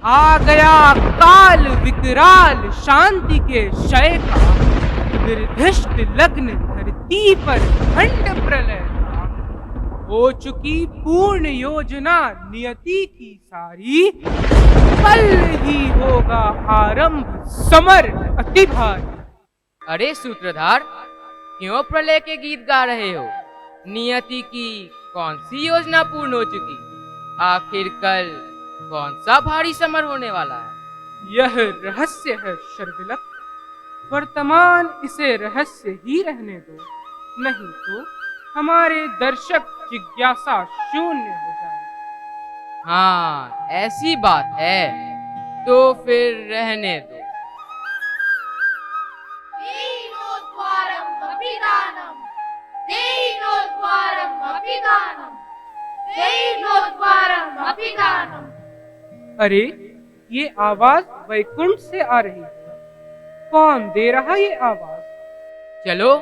आ गया काल विकराल शांति के क्षय का, निर्दिष्ट लग्न धरती पर खंड प्रलय का। हो चुकी पूर्ण योजना नियति की सारी, कल ही होगा आरंभ समर अति भारी। अरे सूत्रधार, क्यों प्रलय के गीत गा रहे हो? नियति की कौन सी योजना पूर्ण हो चुकी? आखिर कल कौन सा भारी समर होने वाला है? यह रहस्य है शर्विलक, वर्तमान इसे रहस्य ही रहने दो, नहीं तो हमारे दर्शक जिज्ञासा शून्य हो जाए। हाँ, ऐसी बात है, तो फिर रहने दो। अरे, ये आवाज वैकुंठ से आ रही है। कौन दे रहा ये आवाज? चलो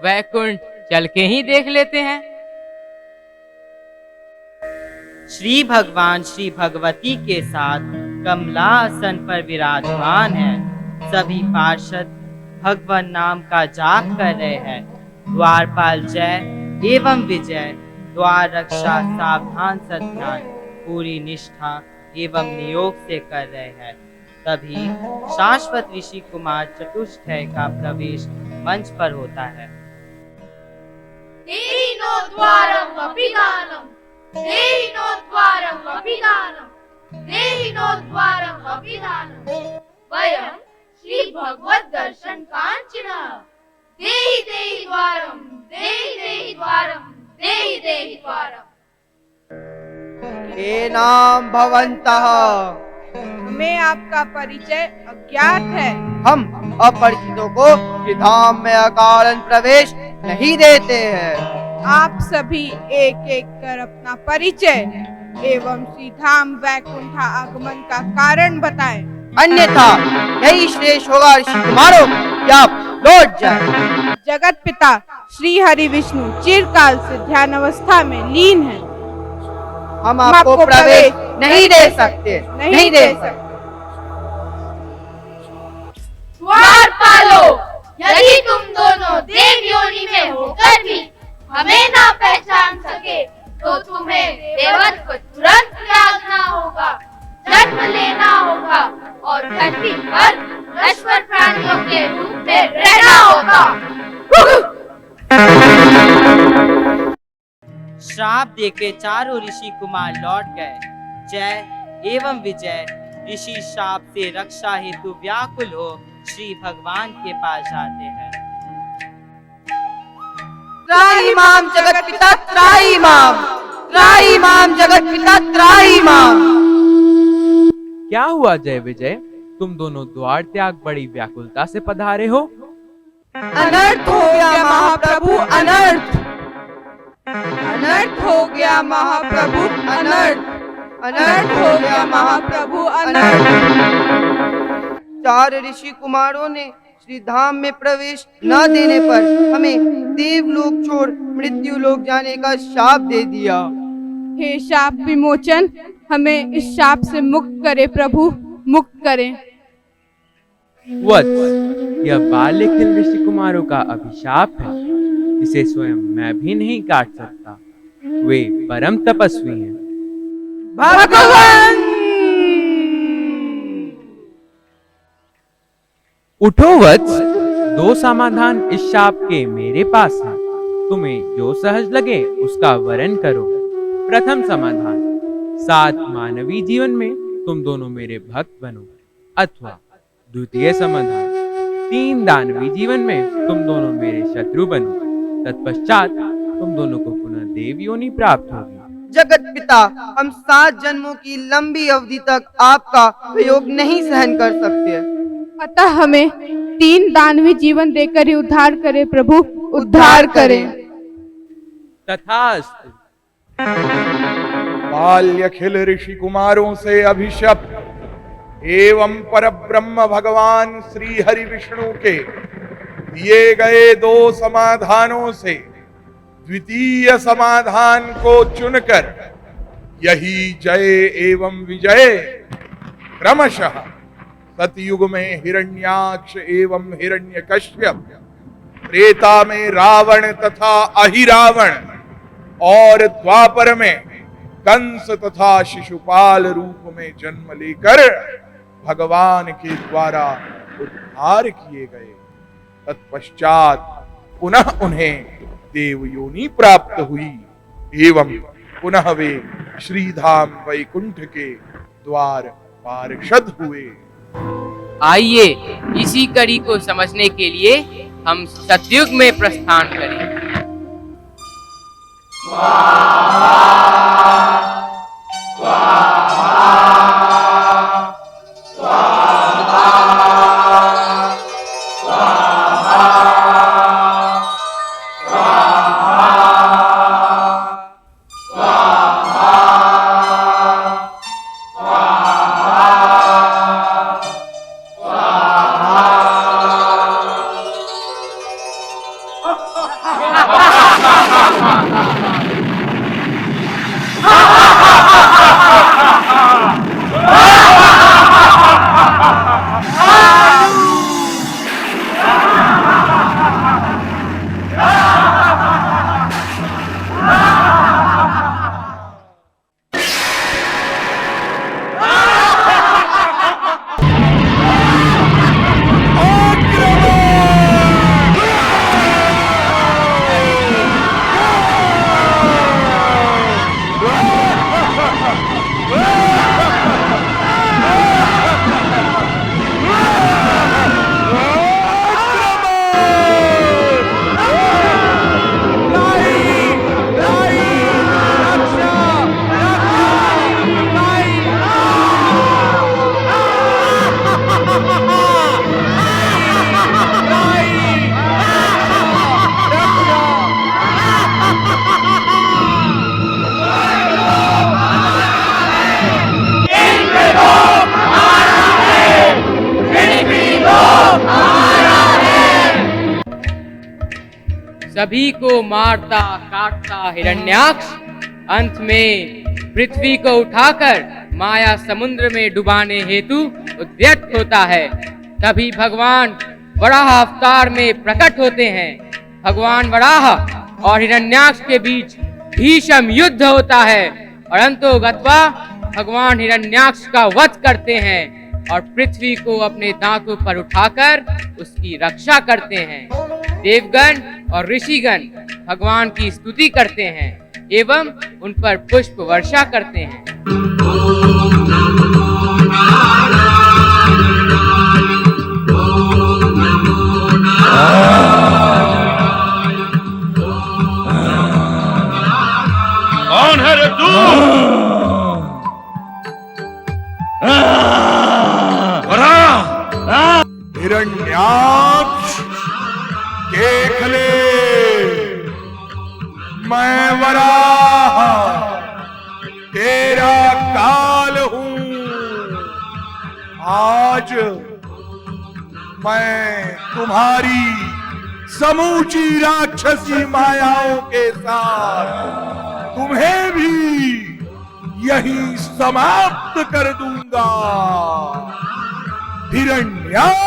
वैकुंठ चल के ही देख लेते हैं। श्री भगवान श्री भगवती के साथ कमलासन पर विराजमान है। सभी पार्षद भगवान नाम का जाप कर रहे हैं। द्वारपाल जय एवं विजय, द्वार रक्षा सावधान सध्यान पूरी निष्ठा एवं नियोग से कर रहे हैं। तभी शाश्वत ऋषि कुमार चतुष्टय का प्रवेश मंच पर होता है। वयं श्री भगवत दर्शन कांचना देहि देहि द्वारम, देहि देहि द्वारम, देहि देहि द्वारम। हे नाम भवन्तः, हमें आपका परिचय अज्ञात है। हम अपरिचितों को श्री धाम में अकारण प्रवेश नहीं देते हैं। आप सभी एक एक कर अपना परिचय एवं श्री धाम वैकुंठ आगमन का कारण बताएं। अन्यथा यही श्रेष्ठ होगा ऋषि कुमारों कि आप लौट जाएं। जगत पिता श्री हरि विष्णु चिरकाल से ध्यान अवस्था में लीन है। हम आपको प्रवेश नहीं दे सकते, नहीं दे सकते। द्वारपालो, यदि तुम दोनों देव योनि में होकर भी हमें ना पहचान सके, तो तुम्हें देवत्व तुरंत त्यागना होगा, जन्म लेना होगा और धरती पर नश्वर प्राणियों के रूप में रहना होगा। श्राप देके चारों ऋषि कुमार लौट गए। जय एवं विजय ऋषि श्राप से रक्षा हेतु व्याकुल हो श्री भगवान के पास जाते हैं। त्राहि माम जगत पिता त्राहि माम, त्राहि माम जगत पिता त्राहि माम। क्या हुआ जय विजय, तुम दोनों द्वार त्याग बड़ी व्याकुलता से पधारे हो? अनर्थ हो गया महाप्रभु, अनर्थ। अनर्थ हो गया महाप्रभु, अनर्थ। अनर्थ हो गया महाप्रभु, अनर्थ। चार ऋषि कुमारों ने श्री धाम में प्रवेश न देने पर हमें देवलोक छोड़ मृत्यु लोक जाने का शाप दे दिया। हे शाप विमोचन, हमें इस शाप से मुक्त करे प्रभु, मुक्त करें। वत्स, यह बाल्यखिल ऋषि कुमारों का अभिशाप है, इसे स्वयं मैं भी नहीं काट सकता। वे परम तपस्वी हैं। भगवान! उठो वत्स, दो समाधान इस शाप के मेरे पास हैं। तुम्हें जो सहज लगे उसका वरण करो। प्रथम समाधान, 7 मानवीय जीवन में तुम दोनों मेरे भक्त बनो, अथवा द्वितीय समाधान, 3 दानवी जीवन में तुम दोनों मेरे शत्रु बनो, तत्पश्चात तुम दोनों को पुनः देव योनि प्राप्त होगी। जगत पिता, हम 7 जन्मों की लंबी अवधि तक आपका वियोग नहीं सहन कर सकते। अतः हमें 3 दानवी जीवन देकर ही उद्धार करे प्रभु, उद्धार करें। तथास्तु। बाल्यखिल ऋषि कुमारों से अभिशप्त एवं परब्रह्म भगवान श्री हरि विष्णु के दिए गए 2 समाधानों से द्वितीय समाधान को चुनकर यही जय एवं विजय क्रमशः सतयुग में हिरण्याक्ष एवं हिरण्यकश्यप, त्रेता में रावण तथा अहिरावण और द्वापर में कंस तथा शिशुपाल रूप में जन्म लेकर भगवान के द्वारा उद्धार किए गए। तत्पश्चात पुनः उन्हें देव योनि प्राप्त हुई एवं पुनः वे श्रीधाम वैकुंठ के द्वार पार्षद हुए। आइए इसी कड़ी को समझने के लिए हम सतयुग में प्रस्थान करें। सभी को मारता काटता हिरण्याक्ष अंत में पृथ्वी को उठाकर माया समुद्र में डुबाने हेतु उद्यत होता है। तभी भगवान वराह अवतार में प्रकट होते हैं। भगवान वराह और हिरण्याक्ष के बीच भीषण युद्ध होता है और अंतोगत्वा भगवान हिरण्याक्ष का वध करते हैं और पृथ्वी को अपने दांतों पर उठाकर उसकी रक्षा करते हैं। देवगण और ऋषिगण भगवान की स्तुति करते हैं एवं उन पर पुष्प वर्षा करते हैं। कौन है रे तू? हिरण्याक्ष देख ले, मैं वराह तेरा काल हूं। आज मैं तुम्हारी समूची राक्षसी मायाओं के साथ तुम्हें भी यही समाप्त कर दूंगा। हिरण्याक्ष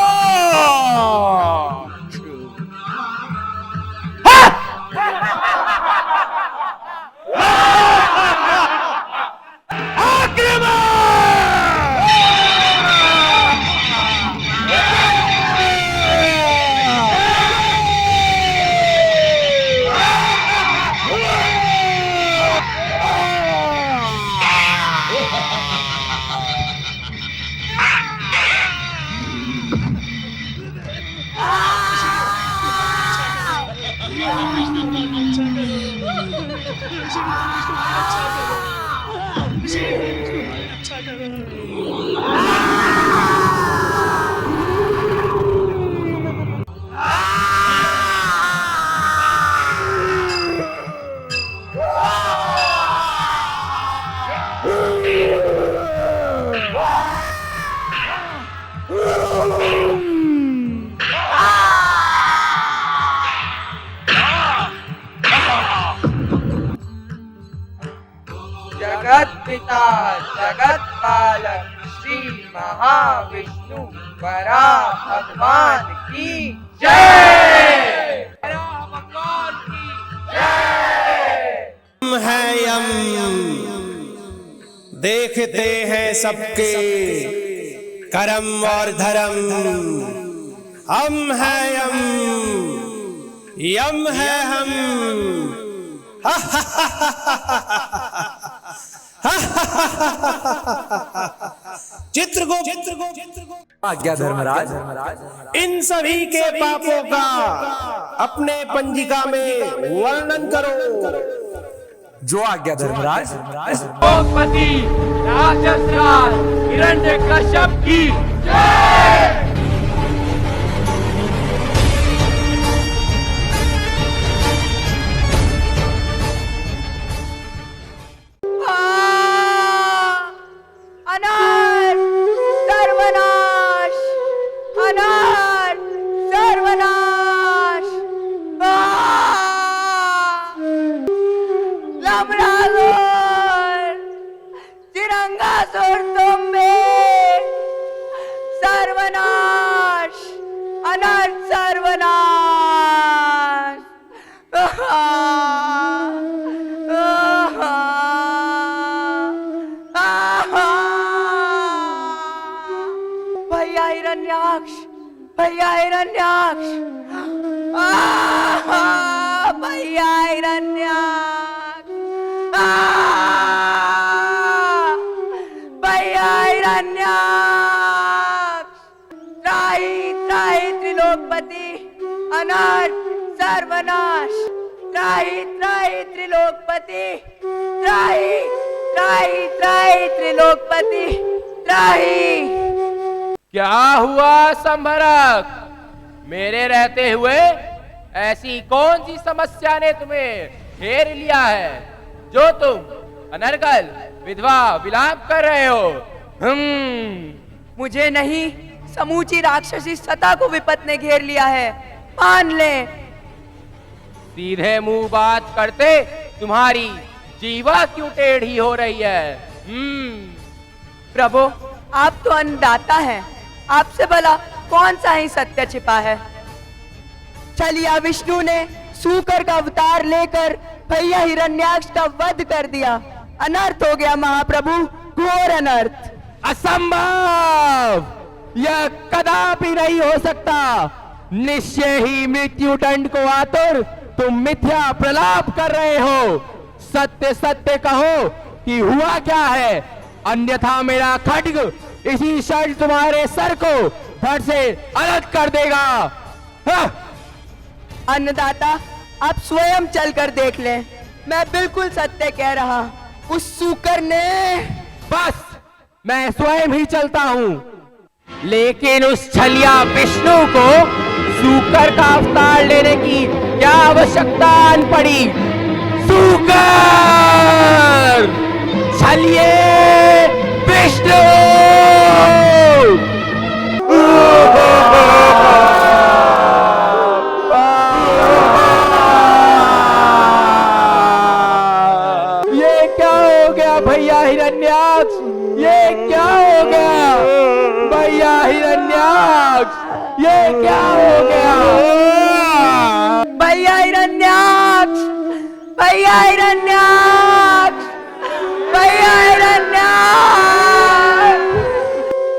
जगत पिता जगत पालक श्री महाविष्णु परा भगवान की जय। हम है यम, देखते हैं सबके कर्म और धर्म। हम है यम है हम। चित्रगुप्त आज्ञा धर्मराज। इन सभी के पापों का अपने पंजिका में वर्णन करो। जो आज्ञा धर्मराज। द्रौपदी राक्षस राज हिरण्यकश्यप की अनाथ सर्वनाश, अनाथ सर्वनाश। लमड़ासुर, चिरंगासुर तुम्बे, सर्वनाश, अनर्थ सर्वनाश। भैया हिरण्याक्ष, भैया हिरण्याक्ष, भैया हिरण्याक्ष, भैया हिरण्याक्ष। त्राही त्राही त्रिलोकपति, अनर्थ सर्वनाश। त्राही त्राही त्रिलोकपति, त्राही त्राही त्राही त्रिलोकपति, त्राही। क्या हुआ संभरक? मेरे रहते हुए ऐसी कौन सी समस्या ने तुम्हें घेर लिया है जो तुम अनर्गल विधवा विलाप कर रहे हो? मुझे नहीं, समूची राक्षसी सता को विपत ने घेर लिया है, मान ले। सीधे मुंह बात करते तुम्हारी जीवा क्यों टेढ़ी हो रही है? प्रभु, आप तो अन्नदाता हैं, आपसे भला कौन सा ही सत्य छिपा है। छलिया विष्णु ने सूकर का अवतार लेकर भैया हिरण्याक्ष का वध कर दिया। अनर्थ हो गया महाप्रभु, घोर अनर्थ। असंभव! यह कदापि नहीं हो सकता। निश्चय ही मृत्यु दंड को आतुर तुम मिथ्या प्रलाप कर रहे हो। सत्य सत्य कहो कि हुआ क्या है, अन्यथा मेरा खड्ग इसी क्षण तुम्हारे सर को धड़ से अलग कर देगा। अन्नदाता, आप स्वयं चलकर देख लें, मैं बिल्कुल सत्य कह रहा। उस सूकर ने बस मैं स्वयं ही चलता हूँ, लेकिन उस छलिया विष्णु को सूकर का अवतार लेने की क्या आवश्यकता आन पड़ी? सूकर! छलिए विष्णु! ये क्या हो गया भैया हिरण्याक्ष? ये क्या हो गया भैया हिरण्याक्ष? ये क्या हो गया भैया हिरण्याक्ष, भैया हिरण्याक्ष, भैया हिरण्याक्ष।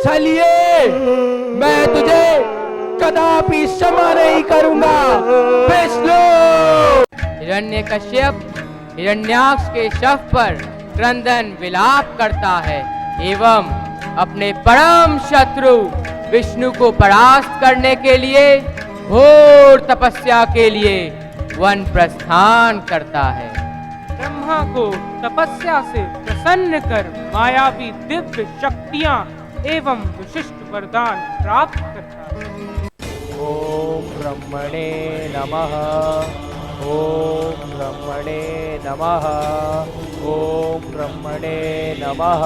चलिए, मैं तुझे कदापि क्षमा नहीं करूंगा विष्णु। हिरण्यकश्यप हिरण्याक्ष के शव पर क्रंदन विलाप करता है एवं अपने परम शत्रु विष्णु को परास्त करने के लिए घोर तपस्या के लिए वन प्रस्थान करता है। ब्रह्मा को तपस्या से प्रसन्न कर मायावी दिव्य शक्तियां एवं विशिष्ट वरदान प्राप्त करता है। ओम ब्रह्मणे नमः। ओम ब्रह्मणे नमः। ओम ब्रह्मणे नमः।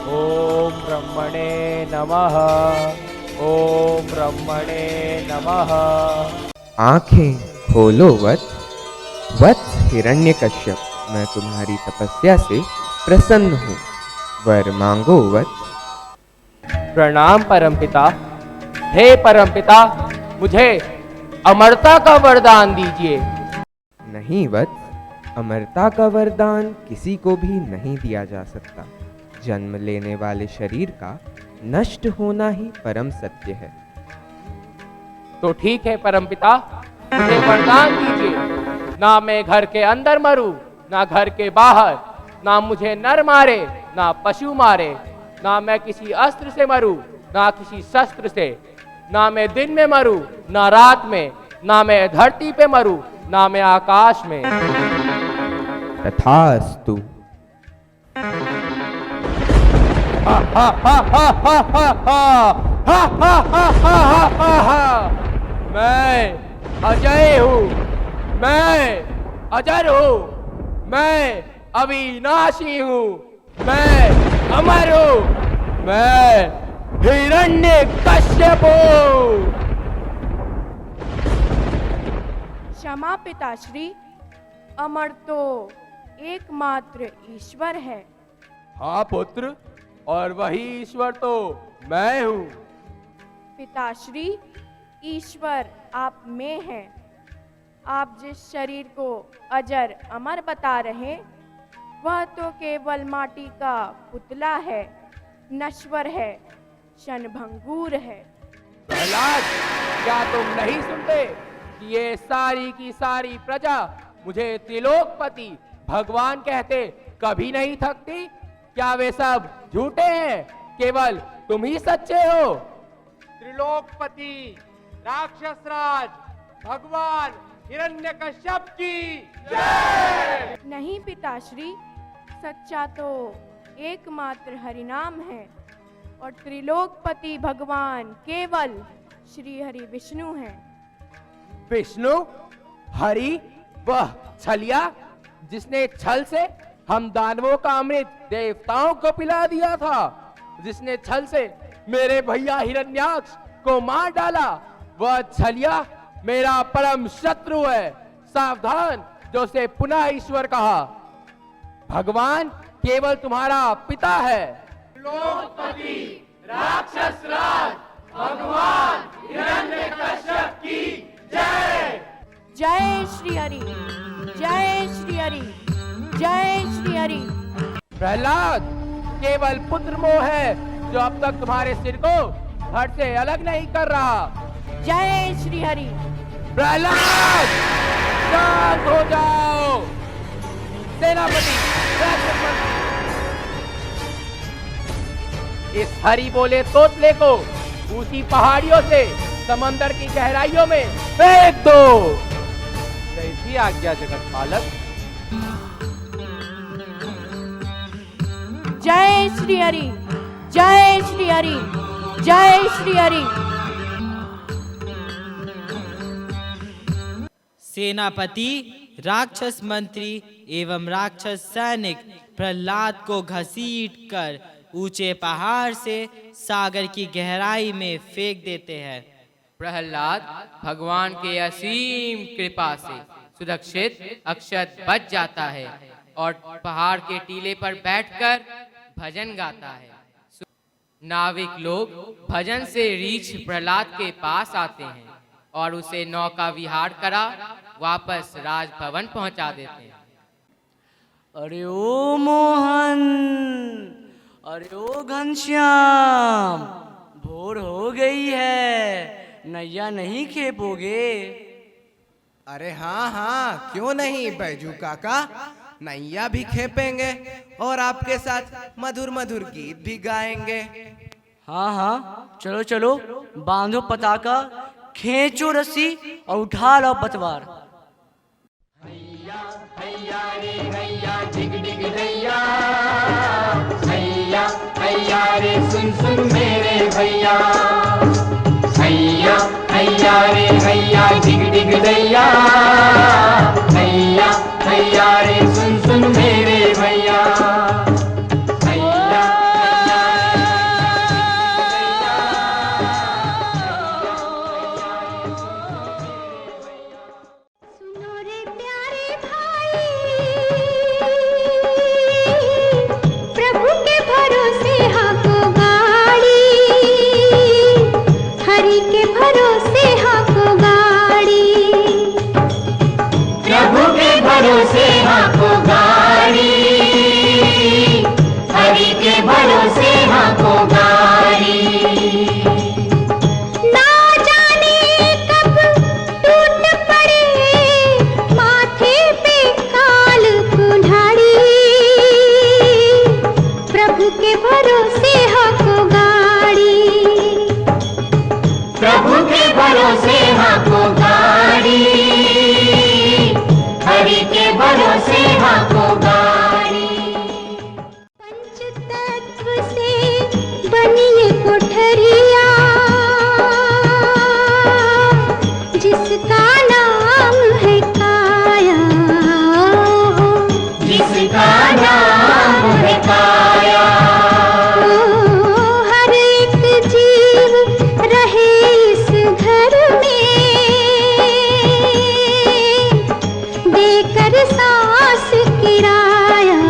ओम ब्रह्मणे नमः। ओम ब्रह्मणे नमः। आंखें खोलो वत्स। वत्स हिरण्यकश्यप, मैं तुम्हारी तपस्या से प्रसन्न हूँ। वर मांगो वत्स। प्रणाम परमपिता। हे परमपिता, मुझे अमरता का वरदान दीजिए। नहीं वत्स, अमरता का वरदान किसी को भी नहीं दिया जा सकता। जन्म लेने वाले शरीर का नष्ट होना ही परम सत्य है। तो ठीक है परमपिता, मुझे वरदान दीजिए। ना मैं घर के अंदर मरूं, ना घर के बाहर, ना मुझे नर मारे, ना पशु मारे, ना मैं किसी अस्त्र से मरूं, ना किसी शस्त्र से, ना मैं दिन में मरूं, ना रात में, ना मैं धरती पे मरूं, ना मैं आकाश में। तथास्तु। मैं अजय हूँ, मैं अजर हूँ, मैं अविनाशी हूँ, मैं अमर हूँ, मैं हिरण्यकश्यप हूँ। क्षमा पिताश्री, अमर तो एकमात्र ईश्वर है। हाँ पुत्र, और वही ईश्वर तो मैं हूँ। पिताश्री, ईश्वर आप में हैं। आप जिस शरीर को अजर अमर बता रहे, वह तो केवल माटी का पुतला है, नश्वर है, क्षणभंगुर है। प्रहलाद, क्या तुम नहीं सुनते कि ये सारी की सारी प्रजा मुझे त्रिलोकपति भगवान कहते कभी नहीं थकती? क्या वे सब झूठे हैं? केवल तुम ही सच्चे हो। त्रिलोकपति राक्षस राज भगवान हिरण्यकश्यप की जय। नहीं पिताश्री, सच्चा तो एकमात्र हरिनाम है और त्रिलोकपति भगवान केवल श्री हरि विष्णु हैं। विष्णु? हरि? वह छलिया जिसने छल से हम दानवों का अमृत देवताओं को पिला दिया था, जिसने छल से मेरे भैया हिरण्याक्ष को मार डाला, वह छलिया मेरा परम शत्रु है। सावधान, जो से पुनः ईश्वर कहा। भगवान केवल तुम्हारा पिता है। त्रिलोकपति राक्षस राज भगवान हिरण्यकश्यप की जय। जय श्री हरि, जय श्री हरि, जय श्री हरि। प्रहलाद, केवल पुत्र मोह है जो अब तक तुम्हारे सिर को धड़ से अलग नहीं कर रहा। जय श्री हरि। प्रहलाद, शांत हो जाओ। सेनापति, इस हरि बोले तोतले को ऊंची पहाड़ियों से समंदर की गहराइयों में फेंक दो। कैसी आज्ञा जगत पालक। जय श्री हरि, जय श्री हरि, जय श्री हरि। सेनापति, राक्षस मंत्री एवं राक्षस सैनिक प्रहलाद को घसीटकर ऊंचे पहाड़ से सागर की गहराई में फेंक देते हैं। प्रहलाद भगवान के असीम कृपा से सुरक्षित अक्षत बच जाता है और पहाड़ के टीले पर बैठकर भजन गाता है। नाविक लोग भजन से रीछ प्रहलाद के पास आते हैं और उसे नौका विहार करा वापस राजभवन पहुंचा देते हैं। अरे ओ मोहन, अरे ओ घनश्याम, भोर हो गई है, नैया नहीं खेपोगे? अरे हाँ हाँ, क्यों नहीं बैजू काका, नैया भी खेपेंगे और आपके साथ मधुर मधुर गीत भी गाएंगे। हाँ हाँ, चलो चलो, बांधो पताका, खींचो रस्सी और उठा लो पतवार। हैया हैया रे हैया, डिग डिग दैया हैया हैया रे सुन सुन मेरे भैया हैया हैया रे हैया डिग डिग दैया हैया हैया रे सुन सुन मेरे भैया भरोसे हाको गाड़ी हरि के भरोसे हाको गाड़ी ना जाने कब टूट पड़े माथे पे काल कुल्हाड़ी प्रभु के भरोसे हाको गाड़ी प्रभु के भरोसे हाको गाड़ी हरि के भरोसे हाको गाड़ी पंच तत्व से बनी ये कोठरिया जिसका नाम है काया जिसका नाम है काया हर एक जीव रहे इस घर में देकर सांस किराया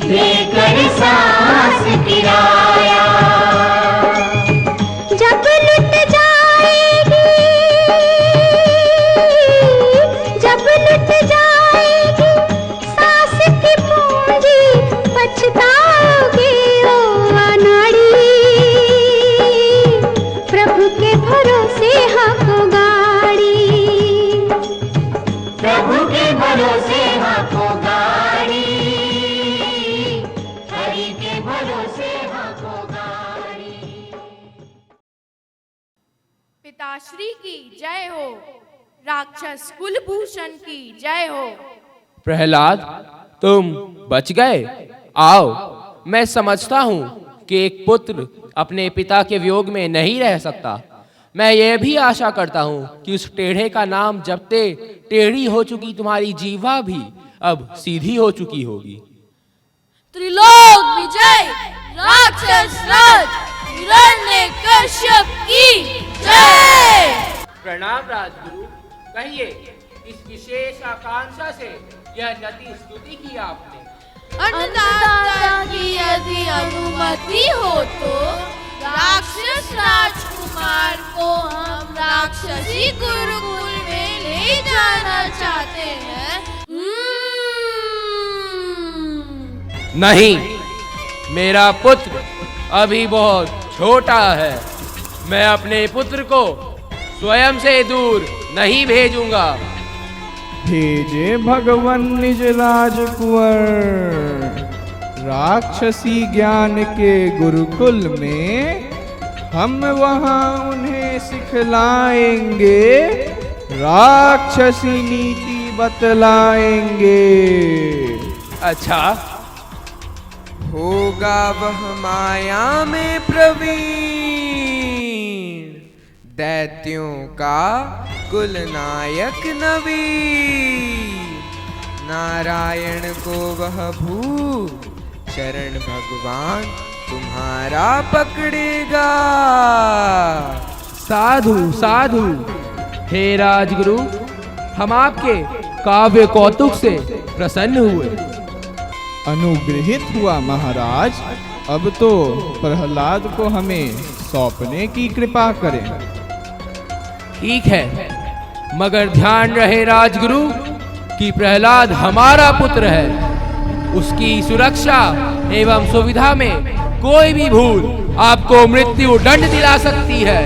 देकर सांस किराया जब लुट जाएगी जब लुट जाएगी सांस की पूंजी पछताओगे ओ अनाड़ी प्रभु के भरोसे हाको गाड़ी प्रभु के भरोसे हाको गाड़ी हरि के भरोसे हाको गाड़ी पिताश्री की जय हो, राक्षस कुलभूषण की जय हो। प्रहलाद, तुम बच गए। आओ, मैं समझता हूँ कि एक पुत्र अपने पिता के वियोग में नहीं रह सकता। मैं ये भी आशा करता हूँ कि उस टेढ़े का नाम जपते टेढ़ी हो चुकी तुम्हारी जीवा भी अब सीधी हो चुकी होगी। त्रिलोक विजय राक्षस राज हिरण्यकश्यप की जय। प्रणाम राजगुरु। कहिए, इस विशेष आकांक्षा से यह नति स्तुति की आपने। अन्नदाता की यदि अनुमति हो तो राक्षस राजकुमार को हम राक्षसी गुरुकुल में ले जाना चाहते हैं। नहीं, मेरा पुत्र अभी बहुत छोटा है। मैं अपने पुत्र को स्वयं से दूर नहीं भेजूंगा। भेजे भगवान निज राजकुंवर राक्षसी ज्ञान के गुरुकुल में, हम वहाँ उन्हें सिखलाएंगे, राक्षसी नीति बतलाएंगे। अच्छा, होगा वह माया में प्रवीण, दैत्यों का कुल नायक नवीन। नारायण को वह भू चरण भगवान तुम्हारा पकड़ेगा। साधु साधु, हे राजगुरु, हम आपके काव्य कौतुक से प्रसन्न हुए। अनुग्रहित हुआ महाराज। अब तो प्रहलाद को हमें सौंपने की कृपा करें। ठीक है, मगर ध्यान रहे राजगुरु कि प्रहलाद हमारा पुत्र है। उसकी सुरक्षा एवं सुविधा में कोई भी भूल आपको मृत्यु दंड दिला सकती है।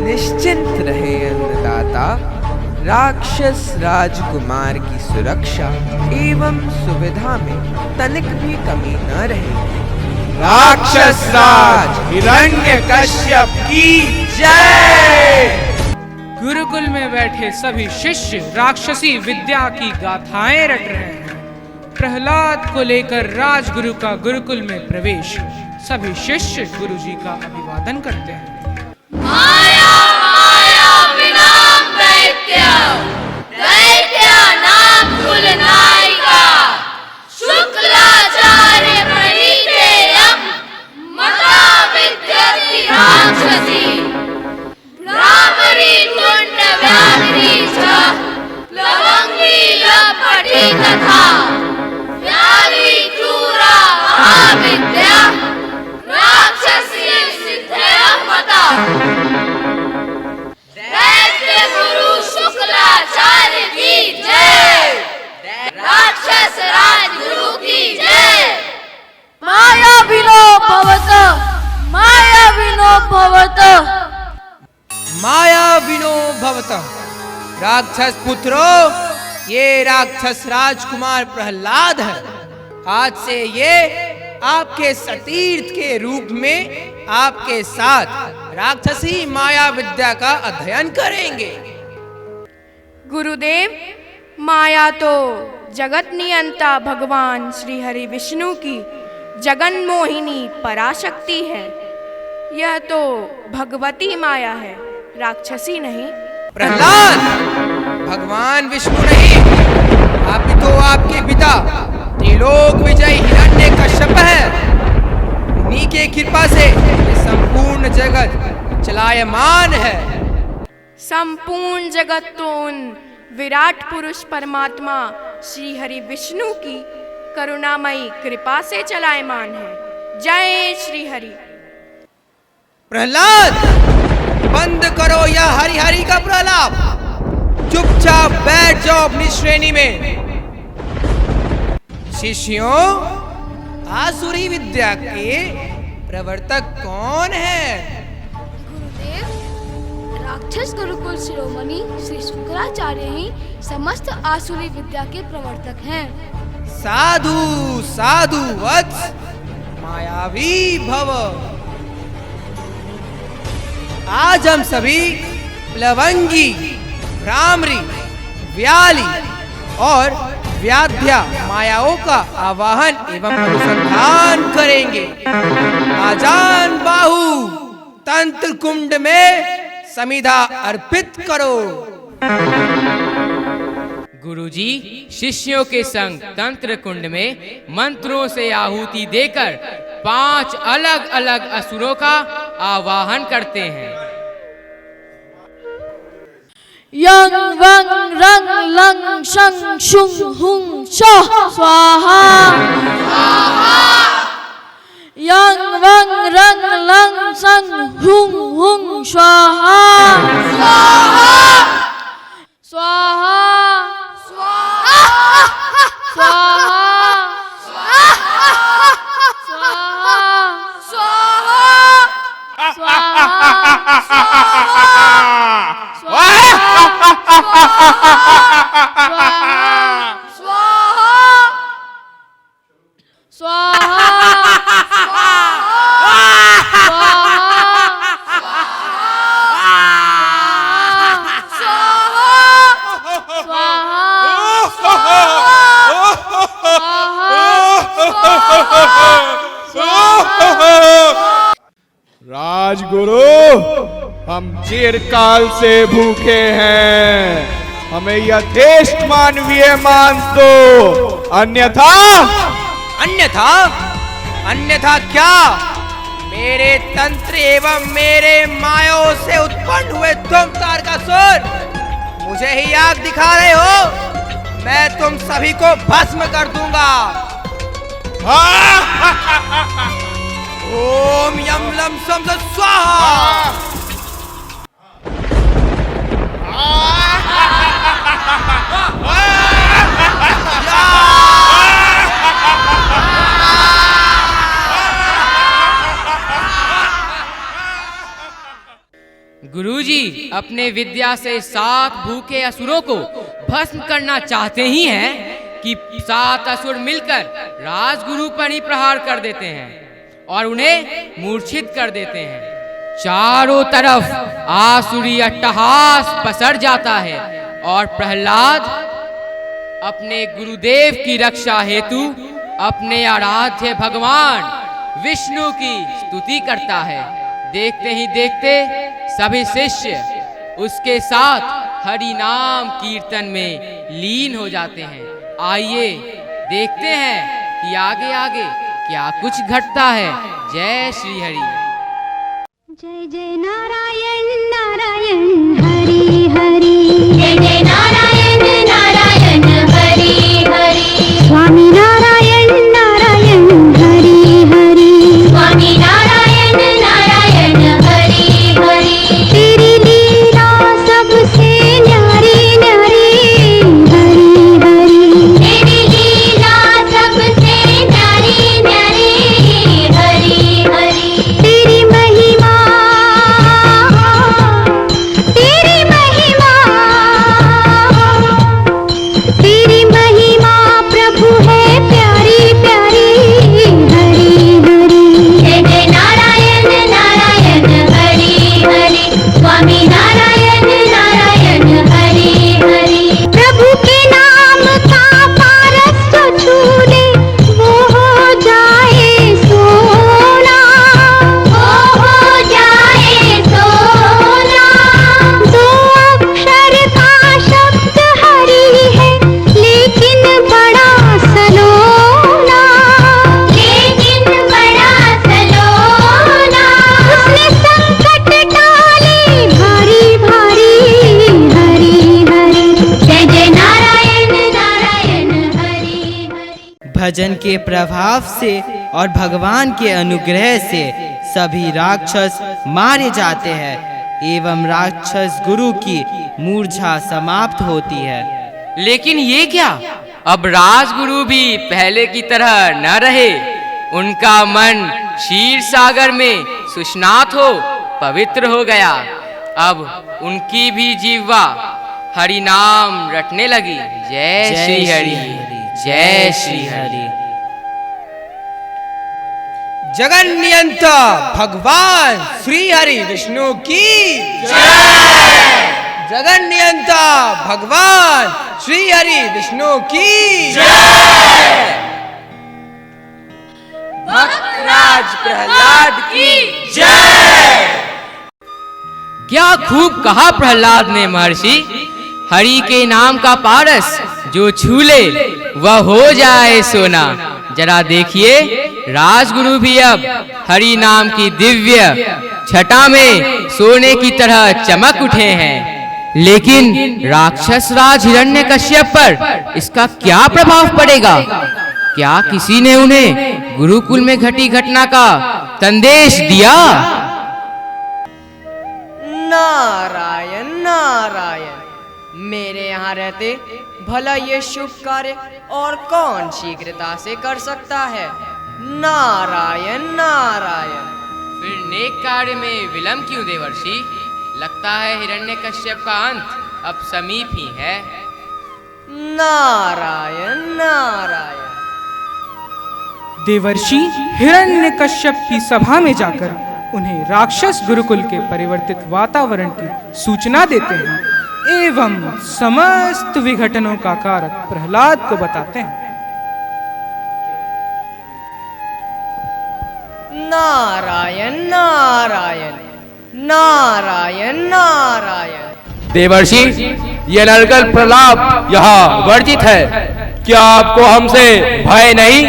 निश्चिंत रहे अन्नदाता, राक्षस राजकुमार की सुरक्षा एवं सुविधा में तनिक भी कमी न रहेगी। राक्षस राज हिरण्यकश्यप की जय। गुरुकुल में बैठे सभी शिष्य राक्षसी विद्या की गाथाएं रट रहे हैं। प्रहलाद को लेकर राजगुरु का गुरुकुल में प्रवेश। सभी शिष्य गुरुजी का अभिवादन करते हैं। माया माया विनाम दैत्य, दैत्य नाम कुलनायिका, शुक्लाचार्य प्रणीतेयम्, मता विद्यति राक्षसी, भ्रामरी तुंड व्याधिनी च, लवंगी लपटी तथा, व्याधि क्रूरा महाविद्या, राक्षसी सिद्धयः मता। दैत्य गुरु शुक्लाचार्य की जय, राक्षस राज गुरु की जय। मायाविनो भवत, मायाविनो भवत, मायाविनो भवतः। राक्षस पुत्रों, ये राक्षस राजकुमार प्रहलाद है। आज से ये आपके सतीर्थ के रूप में आपके साथ राक्षसी माया विद्या का अध्ययन करेंगे। गुरुदेव, माया तो जगत नियंता भगवान श्री हरि विष्णु की जगन मोहिनी पराशक्ति है। यह तो भगवती माया है, राक्षसी नहीं। प्रहलाद, भगवान विष्णु नहीं, आप तो आपके पिता त्रिलोक विजय हिरण्यकश्यप है। उन्हीं के कृपा से ये संपूर्ण जगत चलायमान है। संपूर्ण जगत तो उन विराट पुरुष परमात्मा श्री हरि विष्णु की करुणामयी कृपा से चलायमान है। जय श्री हरि। प्रहलाद, बंद करो यह हरि हरि का प्रलाप। चुपचाप बैठ जाओ अपनी श्रेणी में। शिष्यों, आसुरी विद्या के प्रवर्तक कौन है? गुरुदेव, राक्षस गुरुकुल शिरोमणि श्री शुक्राचार्य ही समस्त आसुरी विद्या के प्रवर्तक हैं। साधु साधु वत्स, मायावी भव। आज हम सभी प्लवंगी, भ्रामरी, व्याली और व्याध्या मायाओं का आवाहन एवं अनुसंधान करेंगे। आजान बाहु, तंत्र कुंड में समिधा अर्पित करो। गुरुजी शिष्यों के संग तंत्र कुंड में मंत्रों से आहुति देकर 5 अलग अलग असुरों का आवाहन करते हैं। यंग वंग रंग लंग शंग शुंग हुंग शः स्वाहा, यंग वंग रंग लंग संग हुंग हुंग स्वाहा, स्वाहा, स्वाहा, स्वाहा, राजगुरु, हम चिरकाल से भूखे हैं, हमें यथेष्ट मानवीय मांस दो, अन्यथा अन्यथा अन्यथा क्या? मेरे तंत्र एवं मेरे मायाओं से उत्पन्न हुए तुम तारकासुर मुझे ही आग दिखा रहे हो। मैं तुम सभी को भस्म कर दूंगा। ओम यम लम सम स्वाहा। गुरुजी अपने विद्या से 7 भूखे असुरों को भस्म करना चाहते ही हैं कि 7 असुर मिलकर राजगुरु पर ही प्रहार कर देते हैं और उन्हें मूर्छित कर देते हैं। चारों तरफ आसुरी अट्टहास पसर जाता है और प्रहलाद अपने गुरुदेव की रक्षा हेतु अपने आराध्य भगवान विष्णु की स्तुति करता है। देखते ही देखते सभी शिष्य उसके साथ हरि नाम कीर्तन में लीन हो जाते हैं। आइए देखते हैं कि आगे आगे क्या कुछ घटता है। जय श्री हरि। जय जय नारायण नारायण हरि हरि, जय जय नारायण नारायण हरि हरि, स्वामी नारायण नारायण हरि हरि, स्वामी नारायण नारायण हरि हरि, तेरी लीला सबसे न्यारी न्यारी हरि हरि, तेरी लीला सबसे न्यारी न्यारी हरि हरि, तेरी महिमा प्रभु है प्यारी प्यारी हरि हरि, जय जय नारायण नारायण हरि हरि, स्वामी नारायण नारायण हरि हरि, प्रभु के नाम का पारस जो छू ले वो हो जाए सोना, वो हो जाए सोना, दो अक्षर का शब्द हरि है लेकिन बड़ा सलोना, लेकिन बड़ा सलोना, उसने संकट टाले भारी भारी हरि हरि, जय जय नारायण नारायण हरि हरि। भजन के प्रभाव से और भगवान के अनुग्रह से सभी राक्षस मारे जाते हैं एवं राक्षस गुरु की मूर्छा समाप्त होती है। लेकिन ये क्या, अब राजगुरु भी पहले की तरह न रहे। उनका मन क्षीर सागर में सुस्नात हो पवित्र हो गया। अब उनकी भी जीवा हरि नाम रटने लगी। जय श्री हरि, जय श्री हरि। जगन नियंता भगवान श्री हरि विष्णु की जय। जगन नियंता भगवान श्री हरि विष्णु की जय। भक्तराज प्रहलाद की जय। क्या खूब कहा प्रहलाद ने महर्षि। हरि के नाम का पारस जो छू ले वह हो जाए सोना। जरा देखिए, राजगुरु भी अब हरि नाम की दिव्य छटा में सोने की तरह चमक उठे हैं। लेकिन राक्षस राज हिरण्यकश्यप पर इसका क्या प्रभाव पड़ेगा? क्या किसी ने उन्हें गुरुकुल में घटी घटना का संदेश दिया? नारायण नारायण, मेरे यहाँ रहते भला ये शुभ कार्य और कौन शीघ्रता से कर सकता है। नारायण नारायण। फिर नेक कार्य में विलंब क्यों देवर्षि? लगता है हिरण्यकश्यप का अंत अब समीप ही है। नारायण नारायण। देवर्षि हिरण्यकश्यप की सभा में जाकर उन्हें राक्षस गुरुकुल के परिवर्तित वातावरण की सूचना देते हैं एवं समस्त विघटनों का कारक प्रहलाद को बताते हैं। नारायण नारायण, नारायण नारायण। देवर्षि, ये नरकल प्रलाप यहाँ वर्जित है। क्या आपको हमसे भय नहीं?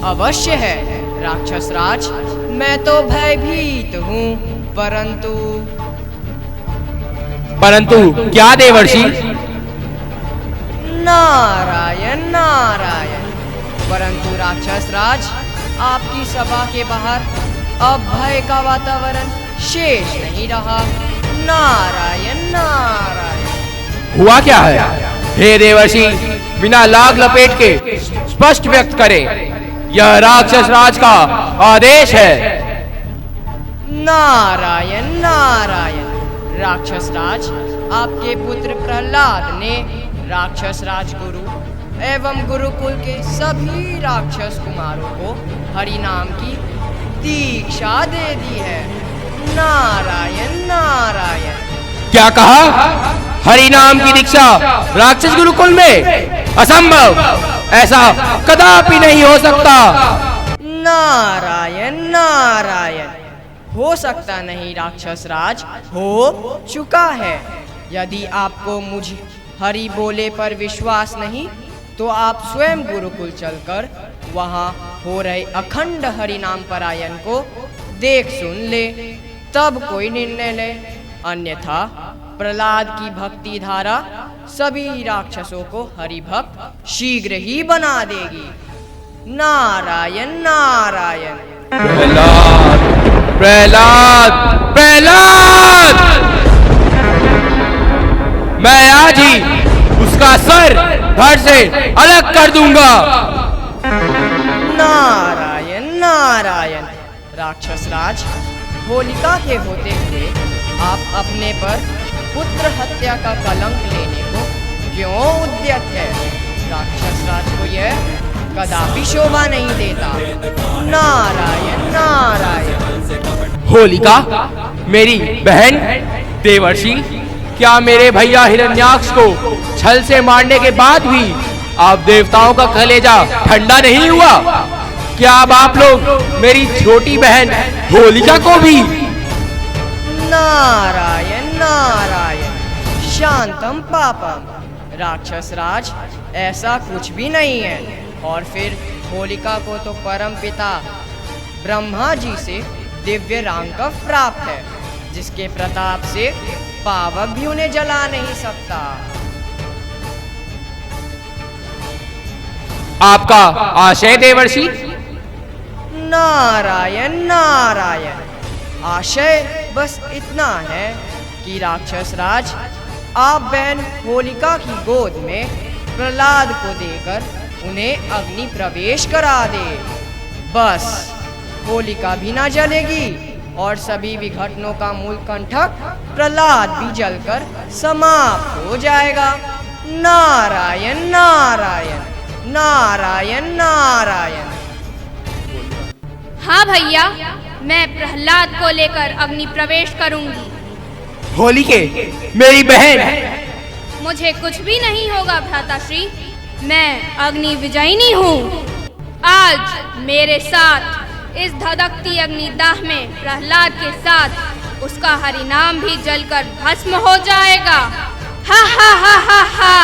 अवश्य है राक्षस राज, मैं तो भयभीत हूँ, परंतु क्या देवर्षि? नारायण नारायण। परंतु राक्षस राज, आपकी सभा के बाहर अब भय का वातावरण शेष नहीं रहा। नारायण नारायण। हुआ क्या है? हे देवर्षि, बिना लाग लपेट के स्पष्ट व्यक्त करें। यह राक्षस राज का आदेश है। नारायण नारायण। राक्षस राज, आपके पुत्र प्रहलाद ने राक्षस राजगुरु एवं गुरुकुल के सभी राक्षस कुमारों को हरि नाम की दीक्षा दे दी है। नारायण नारायण। क्या कहा? हरि नाम की दीक्षा राक्षस गुरुकुल में? असंभव, ऐसा कदापि नहीं हो सकता। नारायण नारायण, हो सकता नहीं राक्षस राज, हो चुका है। यदि आपको मुझ हरि बोले पर विश्वास नहीं तो आप स्वयं गुरुकुल चलकर वहाँ हो रहे अखंड हरि नाम परायण को देख सुन ले, तब कोई निर्णय ले। अन्यथा प्रहलाद की भक्ति धारा सभी राक्षसों को हरि भक्त शीघ्र ही बना देगी। नारायण नारायण। प्रहलाद प्रहलाद प्रहलाद, मैं आज ही उसका सर धड़ से अलग कर दूंगा। नारायण नारायण। राक्षस राज, होलिका के होते हुए आप अपने पर पुत्र हत्या का कलंक लेने को क्यों उद्यत है? राक्षस राज को यह कदापि शोभा नहीं देता। नारायण नारायण। होलिका मेरी बहन देवर्षि, क्या मेरे भैया हिरण्याक्ष को छल से मारने के बाद भी आप देवताओं का कलेजा ठंडा नहीं हुआ? क्या अब आप लोग मेरी छोटी बहन होलिका को भी? नारायण नारायण। शांतम पापम। राक्षस राज, ऐसा कुछ भी नहीं है। और फिर होलिका को तो परम पिता ब्रह्मा जी से दिव्य रांकव प्राप्त है, जिसके प्रताप से पावक भी उन्हें जला नहीं सकता। आपका आशय देवर्षि? नारायण नारायण। आशय बस इतना है कि राक्षस राज, आप बहन होलिका की गोद में प्रहलाद को देकर उन्हें अग्नि प्रवेश करा दे। बस होलिका भी ना जलेगी और सभी विघटनों का मूल कंटक प्रहलाद भी जलकर समाप्त हो जाएगा। नारायण नारायण नारायण नारायण। हाँ भैया, मैं प्रहलाद को लेकर अग्नि प्रवेश करूंगी। होलिके मेरी बहन, मुझे कुछ भी नहीं होगा भ्राताश्री, मैं अग्नि विजयिनी हूँ। आज मेरे साथ इस धधकती अग्निदाह में प्रहलाद के साथ उसका हरिनाम भी जलकर भस्म हो जाएगा। हा हा हा हा हा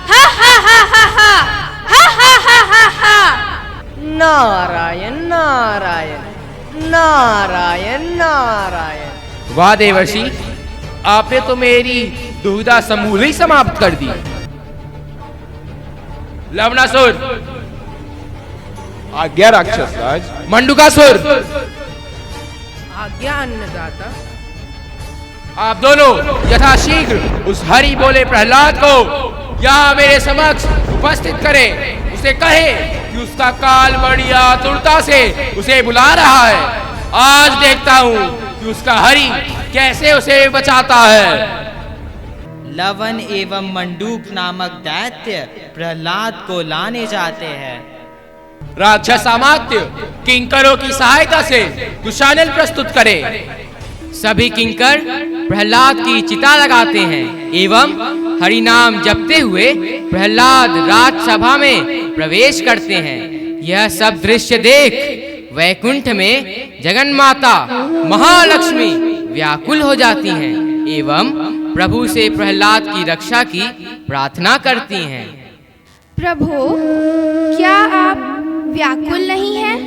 हा हा हा हा हा हा हा हा हा। नारायण नारायण नारायण नारायण। वाह देवर्षि, आपने तो मेरी दुविधा समूल ही समाप्त कर दी। लवणासुर। आज्ञा राक्षस राज। मंडूकासुर। आज्ञा अन्नदाता। आप दोनों यथाशीघ्र उस हरि बोले प्रहलाद को यहाँ मेरे समक्ष उपस्थित करें। उसे कहे कि उसका काल बड़ी आतुरता से उसे बुला रहा है। आज देखता हूँ कि उसका हरि कैसे उसे बचाता है। लवन एवं मंडूक नामक दैत्य प्रहलाद को लाने जाते हैं। राक्षस अमात्य किंकरों की सहायता से कुशानल प्रस्तुत करे। सभी किंकर प्रहलाद की चिता लगाते हैं एवं हरिनाम जपते हुए प्रहलाद राजसभा में प्रवेश करते हैं। यह सब दृश्य देख वैकुंठ में जगन्माता महालक्ष्मी व्याकुल हो जाती हैं एवं प्रभु से प्रहलाद की रक्षा की प्रार्थना करती हैं। प्रभु, क्या आप व्याकुल नहीं हैं?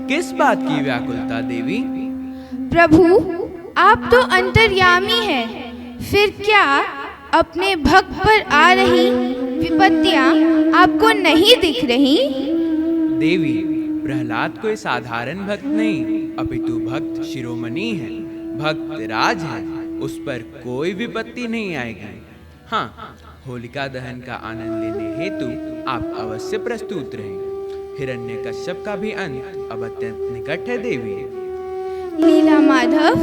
किस बात की व्याकुलता देवी? प्रभु, आप तो अंतर्यामी हैं, फिर क्या अपने भक्त पर आ रही विपत्तियां आपको नहीं दिख रही? देवी, प्रहलाद कोई साधारण भक्त नहीं अपितु भक्त शिरोमणि है, भक्त राज है। उस पर कोई विपत्ति नहीं आएगी। हाँ, होलिका दहन का आनंद लेने हेतु आप अवश्य प्रस्तुत रहें। हिरण्यकश्यप का भी अंत अब अत्यंत निकट है देवी। लीला माधव,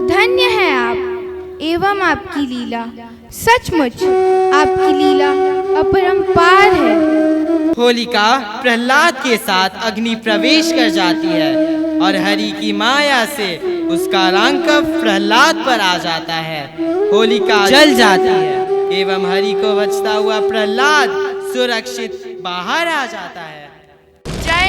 धन्य है आप एवं आपकी लीला। सचमुच आपकी लीला अपरंपार है। होलिका प्रहलाद के साथ अग्नि प्रवेश कर जाती है। और हरि की माया से उसका रंग प्रहलाद पर आ जाता है। होलिका जल जाती है एवं हरि को बचता हुआ प्रहलाद सुरक्षित बाहर आ जाता है। जय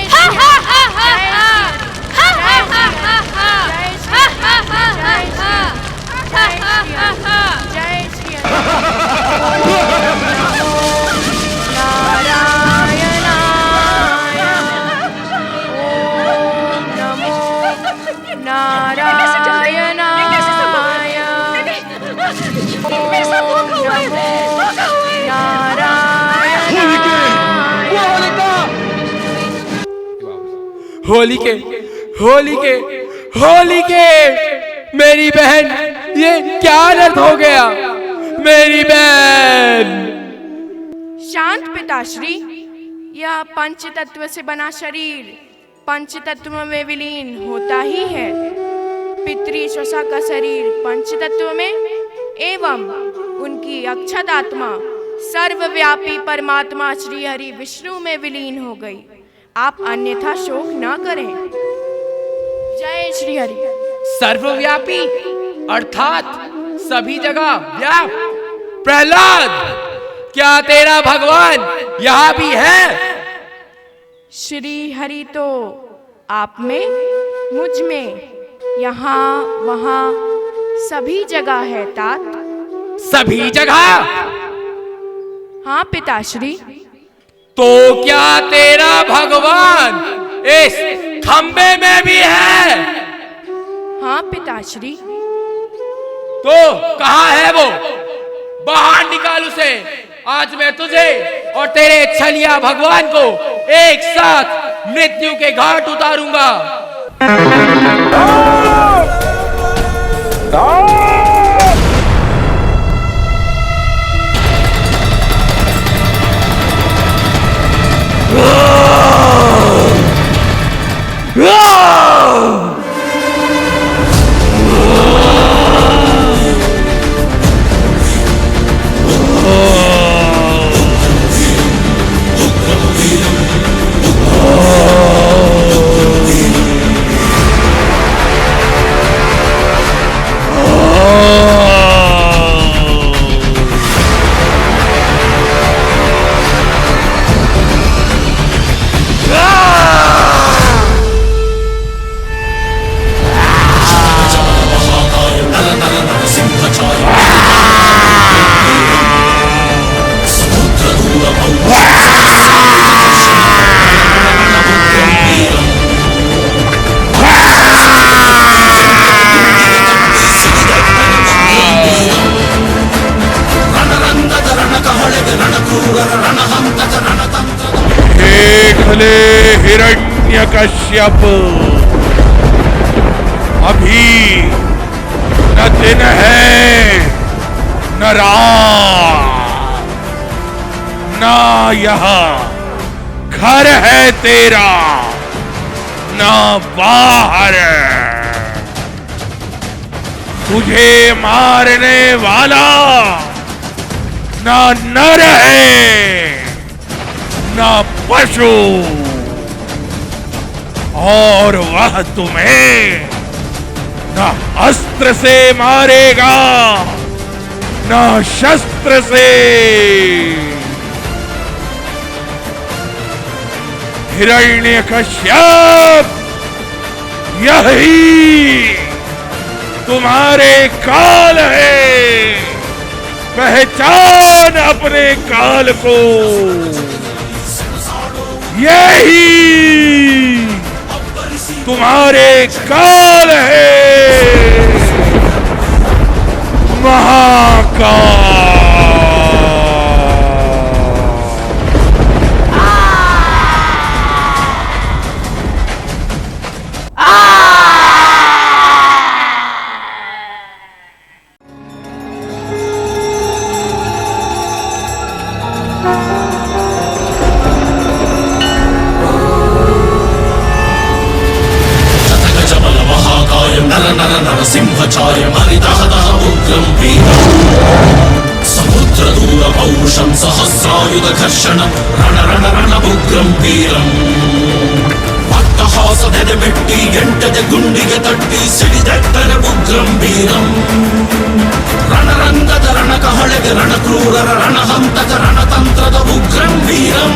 होलिके होलिके होलिके मेरी बहन, ये क्या अनर्थ हो गया मेरी बहन। शांत पिताश्री, यह पंच तत्व से बना शरीर पंच तत्व में विलीन होता ही है। पितृ श्वसा का शरीर पंच तत्व में एवं उनकी अक्षत आत्मा सर्वव्यापी परमात्मा श्री हरि विष्णु में विलीन हो गई। आप अन्यथा शोक न करें। जय श्री हरि। सर्वव्यापी अर्थात सभी जगह व्याप। प्रहलाद, क्या तेरा भगवान यहाँ भी है? श्री हरि तो आप में, मुझ में, यहाँ वहाँ सभी जगह है तात। सभी जगह? हाँ पिताश्री। तो क्या तेरा भगवान इस खंबे में भी है? हाँ पिताश्री। तो कहाँ है वो? बाहर निकाल उसे। आज मैं तुझे और तेरे छलिया भगवान को एक साथ मृत्यु के घाट उतारूंगा। हिरण्यकश्यप, अभी न दिन है न रात, न यह घर है तेरा न बाहर। तुझे मारने वाला न नर है न पशु, और वह तुम्हें न अस्त्र से मारेगा न शस्त्र से। हिरण्यकश्यप, यही तुम्हारे काल है। पहचान अपने काल को। यही तुम्हारे काल है। महाकाल। नरसिंहचार्य मरिदहदः उग्रं वीरम् समुद्रदूर पौरुषं सहस्रायुध घर्षणं रण रण रण उग्रं वीरम् ಅಟ್ಟಹಾಸದೆದೆ ಮೆಟ್ಟಿ ಎಂಟದೆ ಗುಂಡಿಗೆ ತಟ್ಟಿ ಸಿಡಿದೆಟ್ಟರೆ ಉಗ್ರಂ ವೀರಂ ರಣರಂಗದ ರಣಕಹಳೆಗೆ ರಣಕ್ರೂರರ ರಣಹಂತಕ ರಣತಂತ್ರದ ಉಗ್ರಂ ವೀರಂ